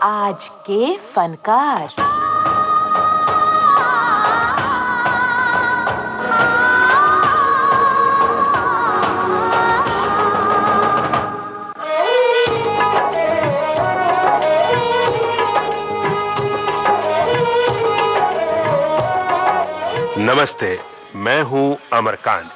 आज के फनकार। नमस्ते, मैं हूं अमरकांत।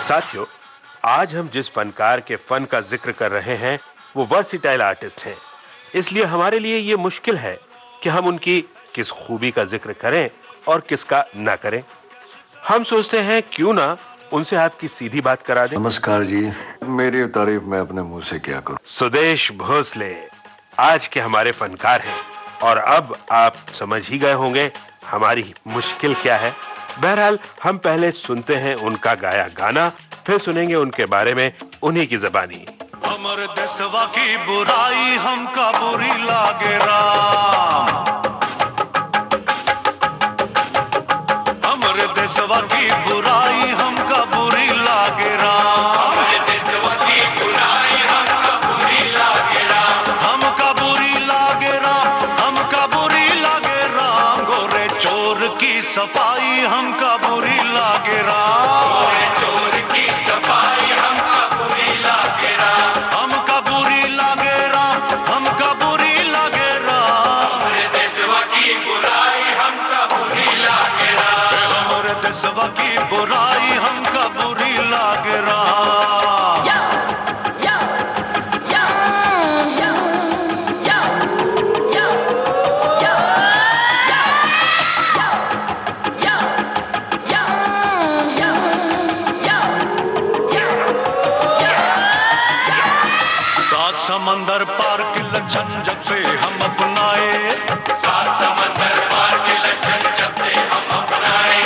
साथियों, आज हम जिस फनकार के फन का जिक्र कर रहे हैं वो वर्सेटाइल आर्टिस्ट हैं। इसलिए हमारे लिए ये मुश्किल है कि हम उनकी किस खूबी का जिक्र करें और किसका ना करें। हम सोचते हैं क्यों ना उनसे आपकी सीधी बात करा दें। नमस्कार जी, मेरी तारीफ मैं अपने मुंह से क्या करूं। सुदेश भोसले आज के हमारे फनकार हैं और अब आप समझ ही गए होंगे हमारी मुश्किल क्या है। बहरहाल हम पहले सुनते हैं उनका गाया गाना, फिर सुनेंगे उनके बारे में उन्हीं की ज़बानी। हमर देशवा की बुराई हमका बुरी लागे राम, हमर देशवा की बुराई हमका बुरी लागे राम, हमर देशवा की बुराई हमका बुरी लागे राम, हमका बुरी लागे राम, हमका बुरी लागे राम। गोरे चोर की सफाई हमका बुरी लागे राम, गोरे चोर की सफाई हमका बुरी लागे राम, हमका बुरी लागे राम, हमका बुरी लागे राम। हमरे देशवा की बुराई हमका बुरी लागे राम, हमरे देशवा की बुराई हमका बुरी लागे राम। समंदर पार के लक्षण जब से हम अपनाए, सात समंदर पार के लक्षण जब से हम अपनाए।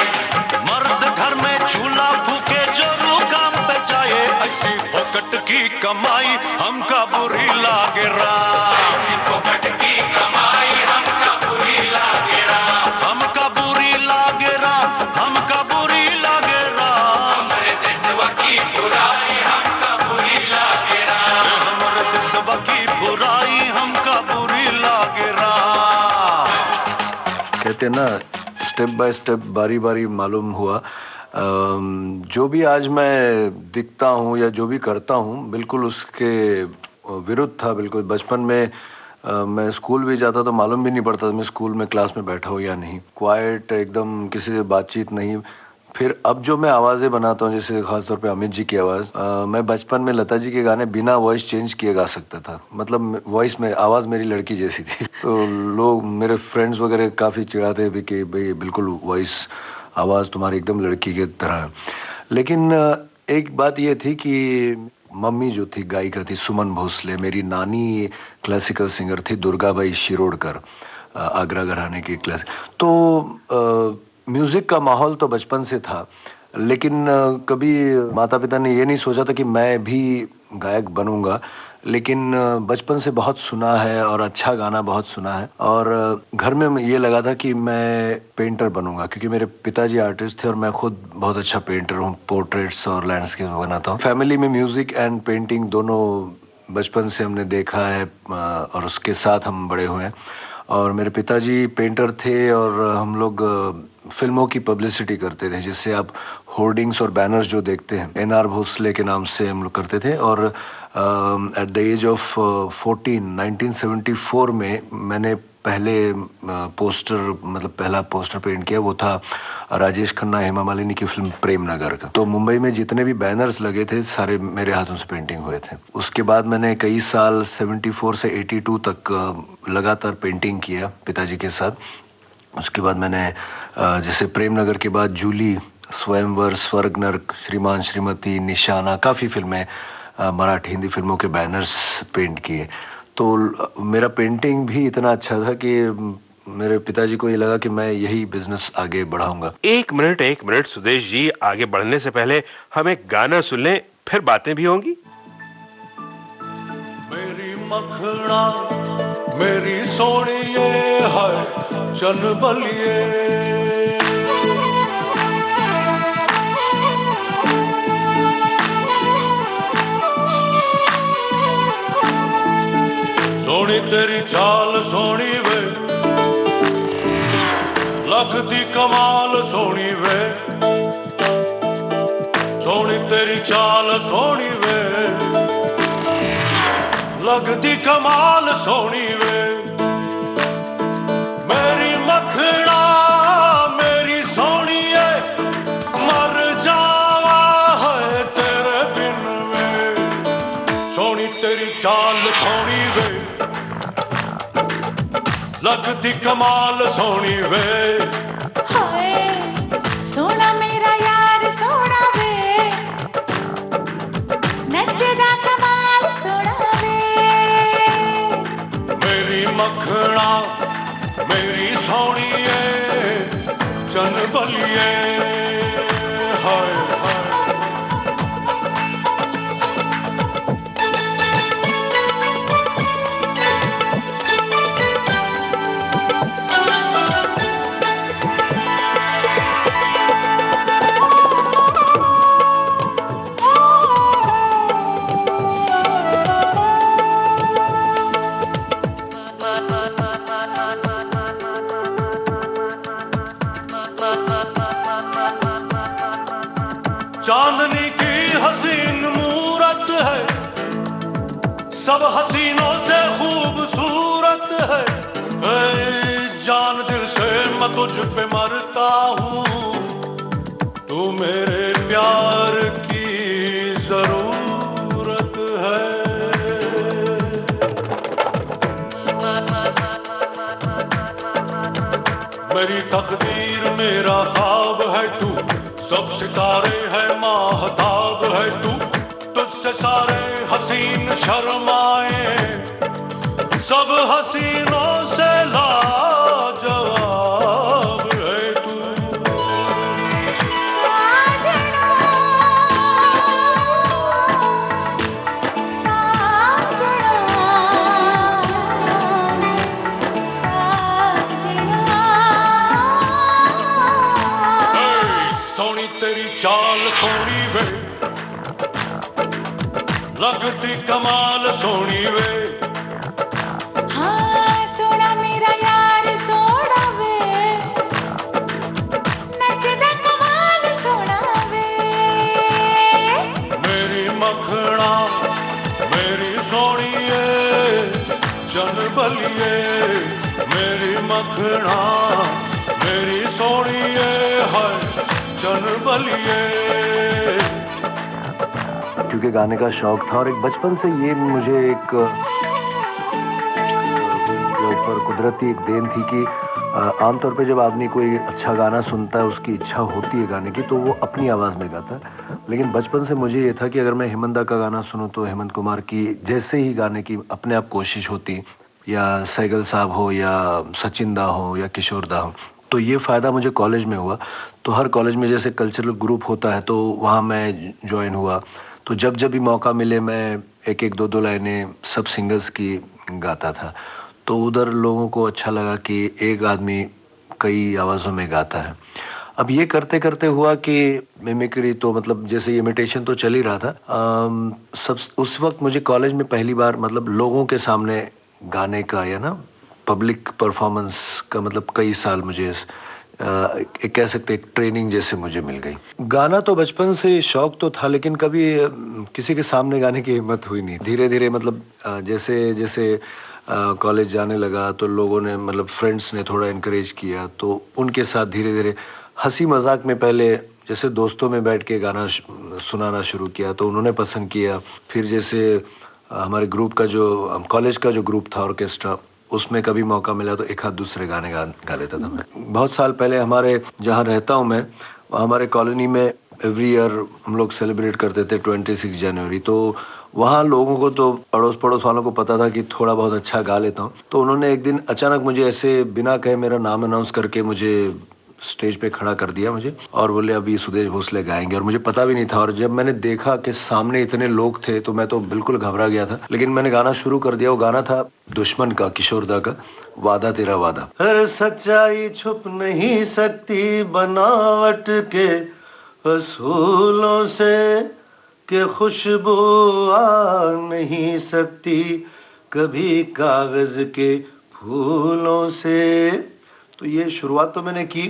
मर्द घर में चूल्हा फूके जरूर काम पे जाए, ऐसी फोकट की कमाई हमका बुरी लागे राम, ऐसी फोकट की कमाई हमका बुरी लागे राम, हमका बुरी लागे राम, हमका बुरी लागे राम। हमारे देशवा की बुराई हमका बुरी लागे राम, हमारे देशवा की बुराई हमका बुरी लागे राम। कहते ना, स्टेप बाय स्टेप बारी बारी मालूम हुआ। जो भी आज मैं दिखता हूँ या जो भी करता हूँ बिल्कुल उसके विरुद्ध था। बिल्कुल बचपन में मैं स्कूल भी जाता तो मालूम भी नहीं पड़ता मैं स्कूल में क्लास में बैठा हूँ या नहीं। क्वाइट एकदम, किसी से बातचीत नहीं। फिर अब जो मैं आवाज़ें बनाता हूँ, जैसे खासतौर पे अमित जी की आवाज़, मैं बचपन में लता जी के गाने बिना वॉइस चेंज किए गा सकता था। मतलब वॉइस में आवाज़ मेरी लड़की जैसी थी। तो लोग, मेरे फ्रेंड्स वगैरह काफ़ी चिढ़ाते भी कि भाई बिल्कुल वॉइस, आवाज़ तुम्हारी एकदम लड़की की तरह है। लेकिन एक बात ये थी कि मम्मी जो थी गायिका थी सुमन भोसले, मेरी नानी क्लासिकल सिंगर थी दुर्गाबाई शिरोडकर, आगरा घराने की क्लास। तो म्यूजिक का माहौल तो बचपन से था, लेकिन कभी माता पिता ने ये नहीं सोचा था कि मैं भी गायक बनूंगा। लेकिन बचपन से बहुत सुना है और अच्छा गाना बहुत सुना है, और घर में ये लगा था कि मैं पेंटर बनूंगा, क्योंकि मेरे पिताजी आर्टिस्ट थे और मैं खुद बहुत अच्छा पेंटर हूँ, पोर्ट्रेट्स और लैंडस्केप बनाता हूँ। फैमिली में म्यूजिक एंड पेंटिंग दोनों बचपन से हमने देखा है और उसके साथ हम बड़े हुए हैं। और मेरे पिताजी पेंटर थे और हम लोग फिल्मों की पब्लिसिटी करते थे, जिससे आप होर्डिंग्स और बैनर्स जो देखते हैं एनआर भोसले के नाम से हम लोग करते थे। और एट द एज ऑफ 1974 में मैंने पहले पोस्टर, मतलब पहला पोस्टर पेंट किया, वो था राजेश खन्ना हेमा मालिनी की फिल्म प्रेम नगर का। तो मुंबई में जितने भी बैनर्स लगे थे सारे मेरे हाथों से पेंटिंग हुए थे। उसके बाद मैंने कई साल 74 से 82 तक लगातार पेंटिंग किया पिताजी के साथ। उसके बाद मैंने जैसे प्रेम नगर के बाद जूली, स्वयंवर, स्वर्ग नर्क, श्रीमान श्रीमती, निशाना, काफ़ी फिल्में मराठी हिंदी फिल्मों के बैनर्स पेंट किए। तो मेरा पेंटिंग भी इतना अच्छा था कि मेरे पिताजी को ये लगा कि मैं यही बिजनेस आगे बढ़ाऊंगा। एक मिनट सुदेश जी, आगे बढ़ने से पहले हम एक गाना सुन लें, फिर बातें भी होंगी। मेरी मखना मेरी सोनिए है चन बलिए, सोनी तेरी चाल सोनी वे, लगदी कमाल सोनी वे, सोनी तेरी चाल सोनी वे, लगदी कमाल सोनी वे। मेरी मखना मेरी सोनिए, मर जावा है तेरे बिन वे, सोनी तेरी चाल सोनी वे, लगदी कमाल सोनी वे। हाय सोना मेरा यार सोना वे, नचदा कमाल सोना वे। मेरी मखना मेरी सोनिए चन बलिए, हाय हाय। चांदनी की हसीन मूरत है, सब हसीनों से खूबसूरत है। ऐ जान दिल से मैं तुझ पे मरता हूँ, तू मेरे प्यार की जरूरत है। मेरी तकदीर मेरा ख्वाब है तू, सब सितारे है महताब है तू, तुझसे सारे हसीन शर्माए, सब हसीनों से लाजवाब है तू। सोनी तेरी चाल सोनी वे, लगती कमाल सोनी वे। हाँ सोना मेरा यार सोना वे, नचदा कमाल सोना वे। मेरी मखना मेरी सोनिए चन बलिए, मेरी मखना मेरी सोनिए है चन बलिए। क्योंकि गाने का शौक था और एक बचपन से ये मुझे एक के ऊपर और कुदरती एक देन थी कि आमतौर पे जब आदमी कोई अच्छा गाना सुनता है, उसकी इच्छा होती है गाने की, तो वो अपनी आवाज़ में गाता है। लेकिन बचपन से मुझे ये था कि अगर मैं हेमंत दा का गाना सुनूं तो हेमंत कुमार की जैसे ही गाने की अपने आप कोशिश होती, या सैगल साहब हो या सचिन दा हो या किशोर दा हो। तो ये फ़ायदा मुझे कॉलेज में हुआ। तो हर कॉलेज में जैसे कल्चरल ग्रुप होता है तो वहाँ मैं ज्वाइन हुआ। तो जब जब भी मौका मिले मैं एक एक दो दो लाइनें सब सिंगर्स की गाता था। तो उधर लोगों को अच्छा लगा कि एक आदमी कई आवाज़ों में गाता है। अब ये करते करते हुआ कि मिमिक्री तो मतलब जैसे इमिटेशन तो चल ही रहा था। सब उस वक्त मुझे कॉलेज में पहली बार मतलब लोगों के सामने गाने का या ना पब्लिक परफॉर्मेंस का मतलब कई साल मुझे एक कह सकते एक ट्रेनिंग जैसे मुझे मिल गई। गाना तो बचपन से शौक तो था, लेकिन कभी किसी के सामने गाने की हिम्मत हुई नहीं। धीरे धीरे मतलब जैसे जैसे कॉलेज जाने लगा तो लोगों ने मतलब फ्रेंड्स ने थोड़ा इनकरेज किया, तो उनके साथ धीरे धीरे हंसी मजाक में पहले जैसे दोस्तों में बैठ के गाना सुनाना शुरू किया तो उन्होंने पसंद किया। फिर जैसे हमारे ग्रुप का जो कॉलेज का जो ग्रुप था ऑर्केस्ट्रा, उसमें कभी मौका मिला तो एक आध दूसरे गाने गा लेता था मैं। बहुत साल पहले हमारे जहाँ रहता हूँ मैं, हमारे कॉलोनी में एवरी ईयर हम लोग सेलिब्रेट करते थे 26 जनवरी। तो वहाँ लोगों को तो पड़ोस पड़ोस वालों को पता था कि थोड़ा बहुत अच्छा गा लेता हूँ। तो उन्होंने एक दिन अचानक मुझे ऐसे बिना कहे मेरा नाम अनाउंस करके मुझे स्टेज पे खड़ा कर दिया मुझे, और बोले अभी सुदेश भोसले गाएंगे। और मुझे पता भी नहीं था, और जब मैंने देखा कि सामने इतने लोग थे तो मैं तो बिल्कुल घबरा गया था। लेकिन मैंने गाना शुरू कर दिया। वो गाना था दुश्मन का, किशोर दा का, वादा तेरा वादा। हर सच्चाई छुप नहीं सकती बनावट के असूलों से, के खुशबू आ नहीं सकती कभी कागज के फूलों से। तो ये शुरुआत तो मैंने की,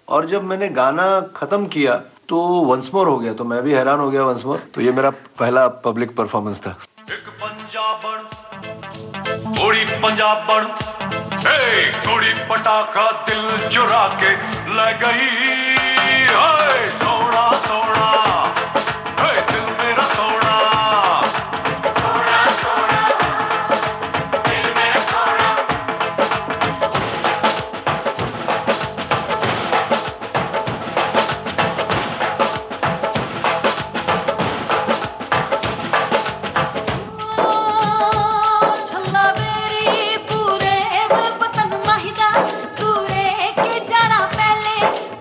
और जब मैंने गाना खत्म किया तो वंस मोर हो गया, तो मैं भी हैरान हो गया वंस मोर। तो ये मेरा पहला पब्लिक परफॉर्मेंस था। एक पंजाबन थोड़ी पंजाबन, थोड़ी पटाखा दिल चुरा के ले गई। सोना सोना दिल मेरा सोना, सोना सोना दिल मेरा सोना। छल्ला बेरी पूरे वतन महिदा, पूरे के जाना पहले,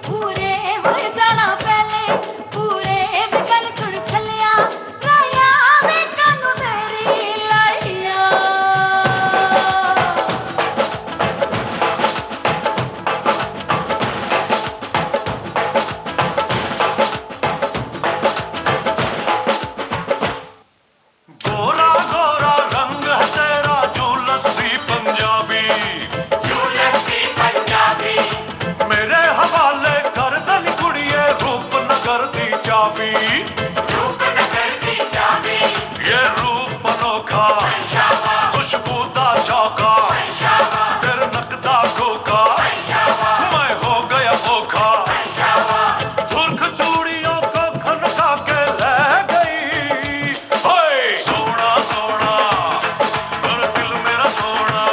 पूरे हो जाना पहले, पूरे बिगल छुड़ छलिया राया में कानू तेरी लाइया। गोरा गोरा रंग है तेरा झूलसी पंजाबी, झूलसी पंजाबी। मेरे हवाले कर दल कुड़िए रूपनगर दी चाबी, रूपनगर दी चाबी। ये रूप अनोखा खुशबूदा चौका, तेरे नकदा खोखा मैं हो गया भूखा। सुर्ख चूड़ियों को खनका के ले गई। सोना सोना और दिल मेरा सोना,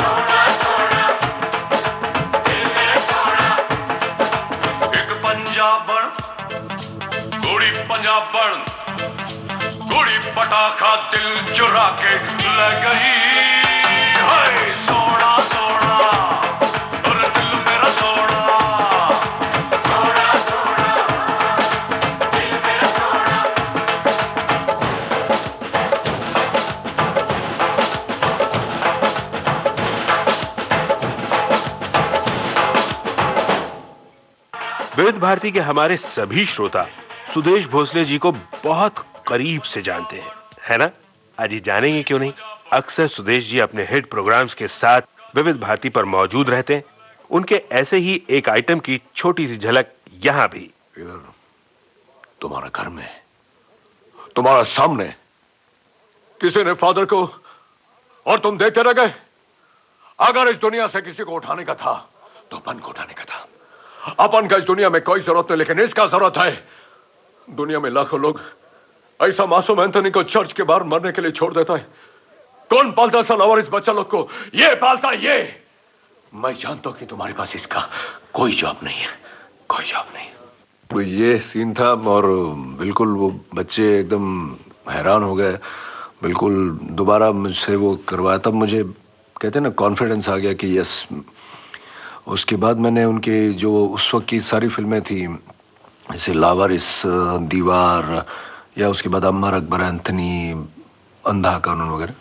सोना सोना दिल मेरा सोना। एक पंजाबन गोड़ी पंजाबन, गोड़ी पटाखा दिल चुरा के ले गई। सोना सोना और दिल मेरा सोना, सोना सोना दिल मेरा सोना। विविध भारती के हमारे सभी श्रोता सुदेश भोसले जी को बहुत करीब से जानते हैं, है ना? आज ही जानेंगे क्यों नहीं। अक्सर सुदेश जी अपने हिट प्रोग्राम्स के साथ विविध भारती पर मौजूद रहते हैं। उनके ऐसे ही एक आइटम की छोटी सी झलक यहाँ भी। इधर तुम्हारा घर में, तुम्हारा सामने किसी ने फादर को, और तुम देखते रह गए। अगर इस दुनिया से किसी को उठाने का था तो अपन को उठाने का था। अपन का इस दुनिया में कोई जरूरत नहीं, लेकिन इसका जरूरत है। दुनिया में लाखों लोग ऐसा मासूम एंथनी को चर्च के बाहर मरने के लिए छोड़ देता है, कौन पालता सलावर इस बच्चा लोग को? ये पालता, ये। मैं जानता हूं कि तुम्हारे पास इसका कोई जवाब नहीं है, कोई जवाब नहीं। तो ये सीन था और बिल्कुल वो बच्चे एकदम हैरान हो गए। बिल्कुल दोबारा मुझसे वो करवाया, तब मुझे कहते हैं ना कॉन्फिडेंस आ गया कि यस। उसके बाद मैंने उनके जो उस वक्त की सारी फिल्में थी, जैसे लावारिस, दीवार, या उसके बाद अमर अकबर एंथनी, अंधा कानून वगैरह,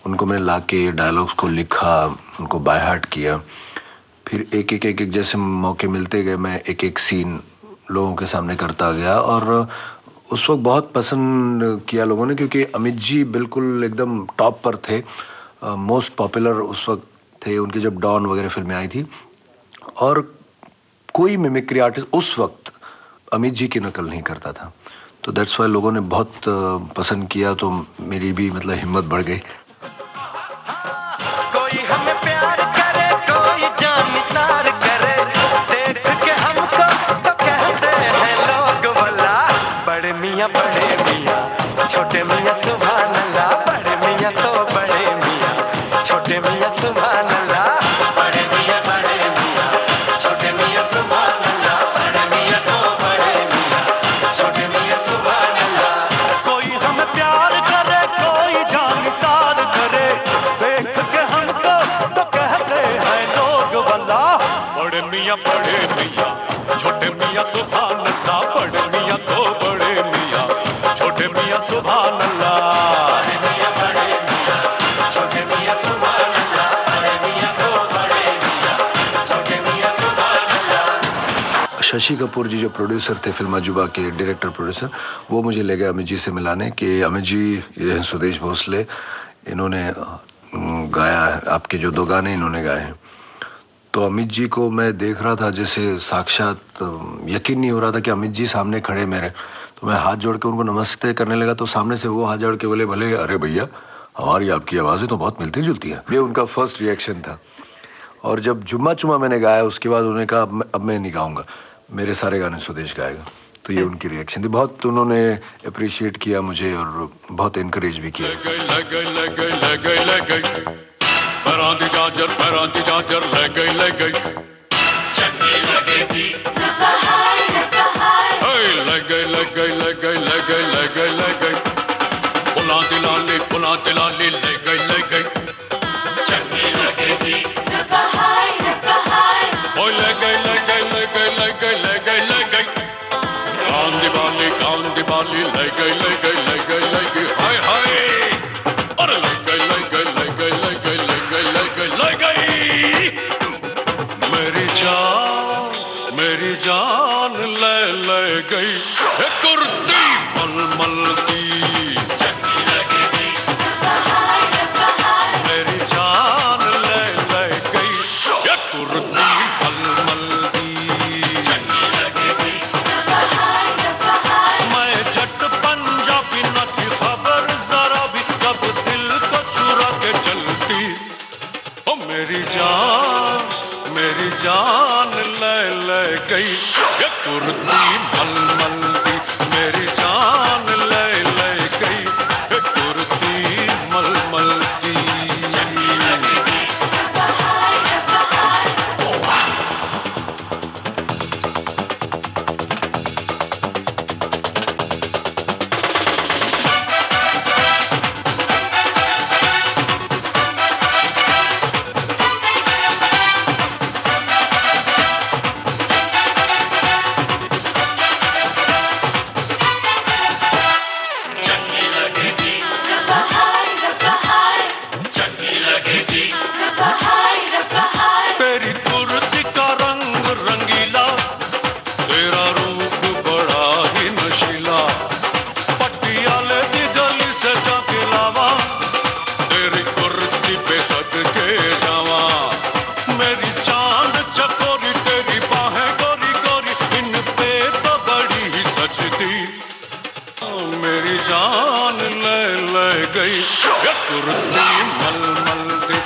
उनको मैंने ला के डायलॉग्स को लिखा, उनको बाय हार्ट किया। फिर एक एक जैसे मौके मिलते गए मैं एक एक सीन लोगों के सामने करता गया। और उस वक्त बहुत पसंद किया लोगों ने, क्योंकि अमित जी बिल्कुल एकदम टॉप पर थे, मोस्ट पॉपुलर उस वक्त थे उनकी, जब डॉन वगैरह फिल्में आई थी। और कोई मिमिक्री आर्टिस्ट उस वक्त अमित जी की नकल नहीं करता था। तो दैट्स वाई लोगों ने बहुत पसंद किया, तो मेरी भी मतलब हिम्मत बढ़ गई। कोई हमें प्यार करे, कोई जान निसार करे, देख के हमको तो कहते हैं लोग भला, बड़े मियाँ छोटे मियाँ सुभान अल्लाह, बड़े मियाँ तो बड़े मियाँ छोटे मियाँ सुभान अल्लाह, बड़े मियाँ छोटे मियाँ सुभान अल्लाह, बड़े मियाँ तो बड़े मियाँ छोटे मियाँ सुभान अल्लाह। कोई हमें प्यार करे, कोई जान निसार करे, देख के हमको तो कहते हैं लोग भला, बड़े मियाँ छोटे मियाँ सुभान अल्लाह, बड़े मियाँ तो बड़े मियाँ छोटे मियाँ सुभान अल्लाह, बड़े मियाँ छोटे मियाँ सुभान अल्लाह, बड़े मियाँ तो बड़े मियाँ छोटे मियाँ सुभान अल्लाह। शशि कपूर जी जो प्रोड्यूसर थे फिल्म अजूबा के, डायरेक्टर प्रोड्यूसर, वो मुझे ले गए अमित जी से मिलाने कि अमित जी ये हैं सुदेश भोसले, इन्होंने गाया है, आपके जो 2 गाने इन्होंने गाए हैं। तो अमित जी को मैं देख रहा था जैसे साक्षात, यकीन नहीं हो रहा था कि अमित जी सामने खड़े मेरे। तो मैं हाथ जोड़ के उनको नमस्ते करने लगा, तो सामने से वो हाथ जोड़ के बोले, भले अरे भैया हमारी आपकी आवाज़ें तो बहुत मिलती जुलती हैं। ये उनका फर्स्ट रिएक्शन था। और जब जुम्मा चुम्मा मैंने गाया, उसके बाद उन्होंने कहा अब मैं नहीं गाऊंगा, मेरे सारे गाने सुदेश गाएगा। तो ये उनकी रिएक्शन थी। बहुत उन्होंने अप्रिशिएट किया मुझे और बहुत इनकरेज भी किया। परांदी जाजर ले गई चंगी लगेगी, ले गई फुला दिलाली ले गई चंगी लगेगी, ओए ले गई कान दिवाली ले गई हाय हाय, अरे ले गई मेरी जान ले गई कुर्ती मलमल की, चंगी लगेगी, मेरी जान ले गई कुर्ती मलमल की, चंगी लगेगी, मैं जट पंजाबी न थी खबर जरा भी, कब दिल को चुरा के चलती, ओ मेरी जान ले गई ये कुर्ती मलमल की, मेरी जान ले गई ये कुर्ती मलमल की। तेरी कुर्ती का रंग रंगीला, तेरा रूप बड़ा ही नशीला, पटियाले की गली से जाके लावा, तेरी कुर्ती पे सदके जावा, मेरी चांद चकोरी तेरी बाहें गोरी गोरी, इन पे तो बड़ी ही सजती, मेरी जान ले गई ये कुर्ती मलमल की।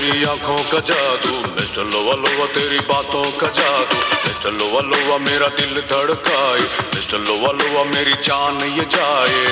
तेरी आंखों का जादू, मिस्टर लोवा लोवा तेरी बातों का जादू, मिस्टर लोवा लोवा मेरा दिल धड़काए, मिस्टर लोवा लोवा मेरी जान ये जाए।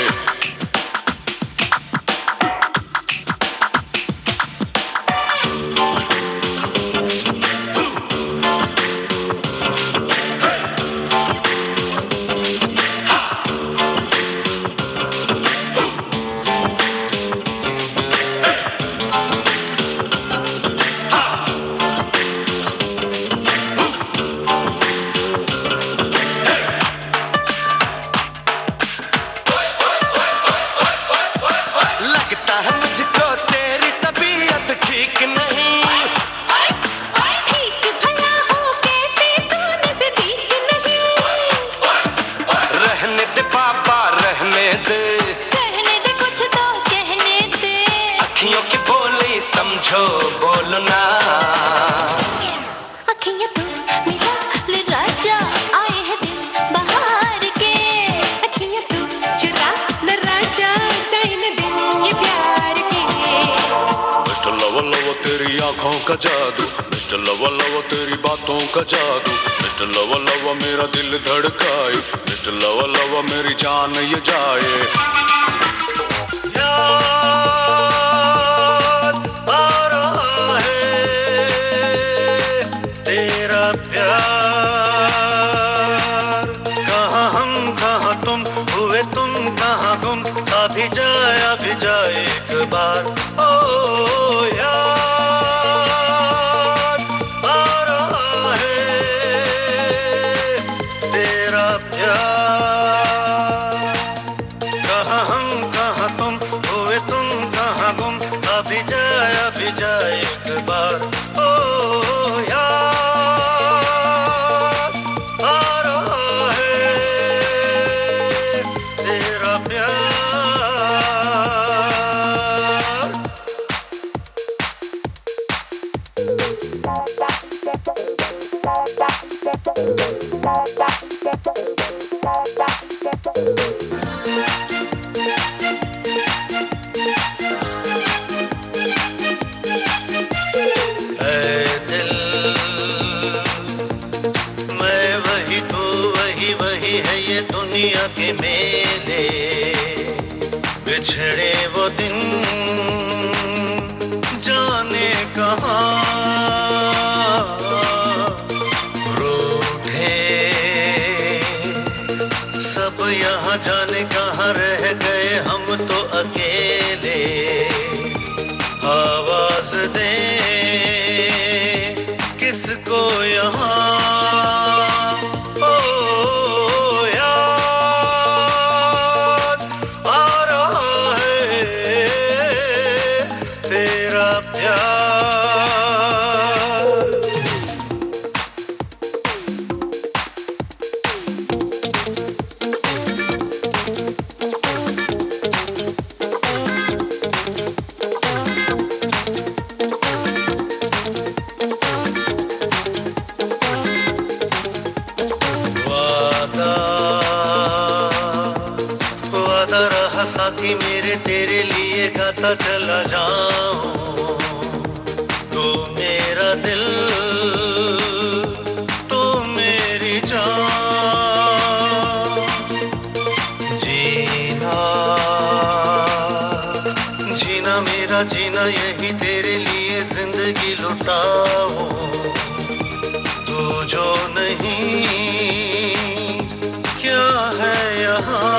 बोलना अखियाँ तो मेरा ले राजा आए हैं दिल बहार के, अखियाँ तो चुरा ले राजा जाए न दिन ये प्यार के। मिस्टर लवा लवा तेरी आंखों का जादू, मिस्टर लवा लवा तेरी बातों का जादू, मिस्टर लवा लवा मेरा दिल धड़काए, मिस्टर लवा लवा मेरी जान ये जाए। अभी जाए एक बार, ओ यार आ रहा है तेरा प्यार। कहाँ हम कहाँ तुम, हुए तुम कहाँ गुम, अभी जाए एक बार, ओ यार आ रहा है तेरा प्यार। वही है ये दुनिया के मेले, बिछड़े वो दिन जाने कहाँ, रूठे सब यहाँ जाने कहाँ रह गए हम तो अकेले। आवाज दे किसको यहाँ, साथी मेरे तेरे लिए गाता चला जाऊं, तू मेरा दिल तू मेरी जान। जीना मेरा जीना यही तेरे लिए जिंदगी लुटाऊं, तू जो नहीं क्या है यहाँ।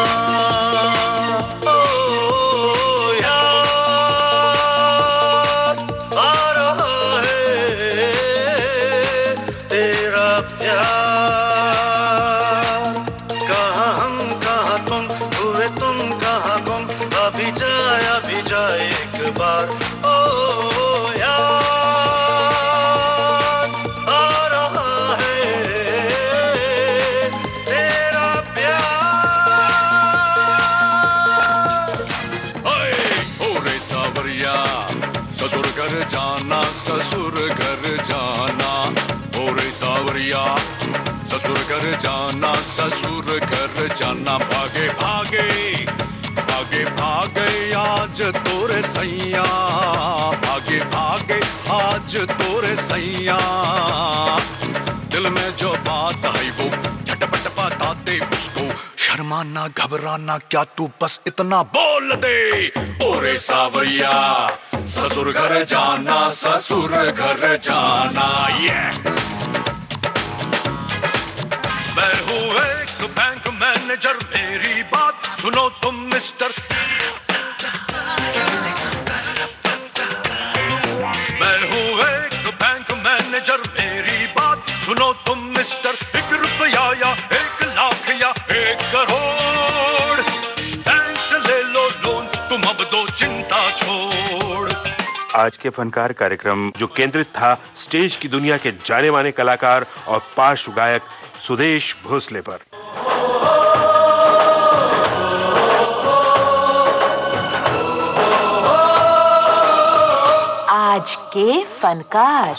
अभी जाए एक बार, ओ यार आ रहा है तेरा प्यार। ओरे सावरिया ससुर घर जाना, ससुर घर जाना, ओरे सावरिया ससुर घर जाना, ससुर घर जाना। भागे भागे भागे भागे आज तोरे सैया, भागे भागे आज आज तोरे सैया दिल में जो बात है वो झटपट बताते उसको शर्माना घबराना क्या तू बस इतना बोल दे ओरे सावरिया ससुर घर जाना ससुर घर जाना ये मैं हूँ एक बैंक मैनेजर मेरी बात सुनो तुम मिस्टर मैं हूँ एक बैंक मैनेजर मेरी बात सुनो तुम मिस्टर 1 रुपया या 1 लाख या 1 करोड़ बैंक से ले लो लोन तुम अब दो चिंता छोड़। आज के फनकार कार्यक्रम जो केंद्रित था स्टेज की दुनिया के जाने माने कलाकार और पार्श्व गायक सुदेश भोसले पर। आज के फनकार।